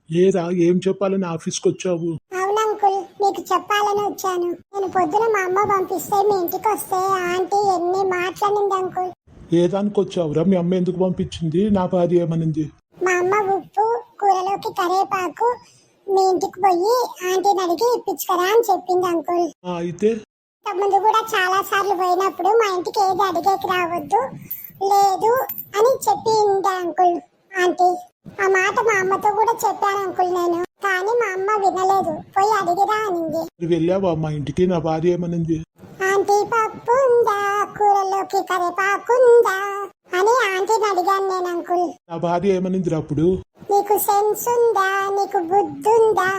ఏరా ఏం చెప్పాలని ఆఫీస్కి వచ్చావు? అవును అంకుల్, మీకు చెప్పాలని వచ్చాను. నేను పొద్దున మా అమ్మ పంపిస్తే మీ ఇంటికి వస్తే ఆంటీ ఎన్ని మాట్లాడింది అంకుల్. ఏ దానికి వచ్చావురా? మీ అమ్మ ఎందుకు పంపించింది? నా భార్య ఏమనింది? మా అమ్మ ఉప్పు కూరలోకి కరివేపాకు మీ ఇంటికి పోయి ఆంటీని అడిగి ఇప్పించుకరా అని చెప్పింది అంకుల్. అయితే ముందు కూడా చాలా సార్లు పోయినప్పుడు మా ఇంటికి ఏది అడిగేకి రావద్దు లేదు అని చెప్పింది అంకుల్ ఆంటీ. ఆ మాట మా అమ్మతో కూడా చెప్పాను అంకుల్ నేను, కానీ మా అమ్మ వినలేదు, పోయి అడిగిరా అనింది. వెళ్ళావా మా ఇంటికి? నా భార్య ఏమనింది? ఆంటీ పప్పు ఉందా, కూరలోకి కరివేపాకుందా అని ఆంటీని అడిగాను నేను అంకుల్. నా భార్య ఏమనిందిరా అప్పుడు? నీకు సెన్స్ ఉందా, నీకు బుద్ధి ఉందా,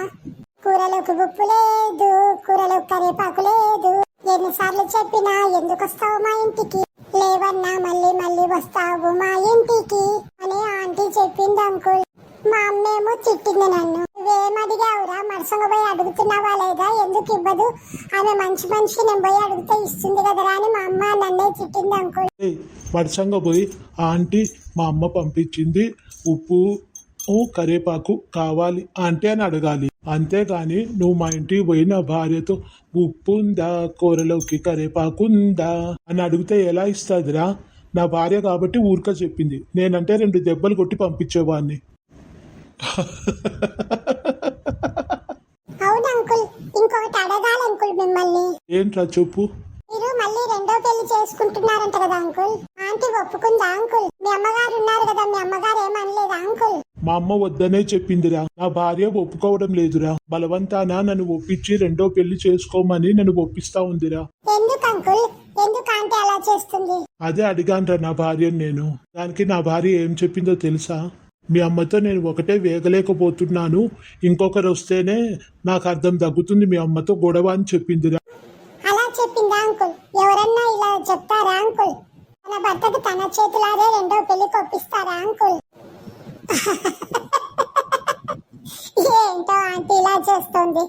కూరలోకి ఉప్పు లేదు, కూరలోకి కరివేపాకు లేదు, ఎన్నిసార్లు చెప్పినా ఎందుకు వస్తావు మా ఇంటికి, లేవన్నా మళ్ళీ మళ్ళీ వస్తావు మా ఇంటికి అని ఆంటీ చెప్పింది అంకుల్. మా అమ్మేమో తిట్టింది నన్ను, నువ్వేం అడిగావురా, మరసంగా పోయి అడుగుతున్నావా లేదా, ఎందుకు ఇవ్వదు, ఆమె మంచి మనిషి, నేను పోయి అడిగితే ఇస్తుంది కదరా అని మా అమ్మ నన్నే తిట్టింది అంకుల్. వరుసంగా పోయి ఆంటీ మా అమ్మ పంపించింది ఉప్పు కరివేపాకు కావాలి అంటే అని అడగాలి. అంతేగాని నువ్వు మా ఇంటికి పోయి నా భార్యతో ఉప్పు ఉందా, కూరలోకి కరివేపాకు ఉందా అని అడిగితే ఎలా ఇస్తుందిరా? నా భార్య కాబట్టి ఊరిక చెప్పింది, నేనంటే 2 దెబ్బలు కొట్టి పంపించేవాడిని. అవును అంకుల్, ఇంకొకటి అడగాలి అంకుల్ మిమ్మల్ని. ఏంట్రా చెప్పు. మీరు మళ్ళీ రెండో పెళ్లి చేసుకుంటున్నారంట కదా అంకుల్, ఆంటీ ఒప్పుకుందా అంకుల్? మీ అమ్మగారు ఉన్నారు కదా, మీ అమ్మగారు ఏమనలేదా అంకుల్? మా అమ్మ వద్దనే చెప్పిందిరా, నా భార్య ఒప్పుకోవడం లేదురా, బలవంతాన నన్ను ఒప్పించి రెండో పెళ్లి చేసుకోమని నన్ను ఒప్పిస్తా ఉందిరా. ఎందుకు అంకుల్, ఎందుకు ఆంటీ అలా చేస్తుంది? అదే అడిగానురా నా భార్యను నేను. దానికి నా భార్య ఏం చెప్పిందో తెలుసా? మీ అమ్మతో నేను ఒకటే వేగలేకపోతున్నాను, ఇంకొకరు వస్తేనే నాకు అర్థం తగ్గుతుంది మీ అమ్మతో గొడవ అని చెప్పిందిరా. అలా చెప్పిందా అంకుల్? ఎవరన్నా ఇలా చెప్తారా అంకుల్? తన భర్తకు తన చేతులారే రెండో పెళ్లి కొప్పిస్తారా అంకుల్? ఏంటో ఆంటీ ఇలా చేస్తుంది.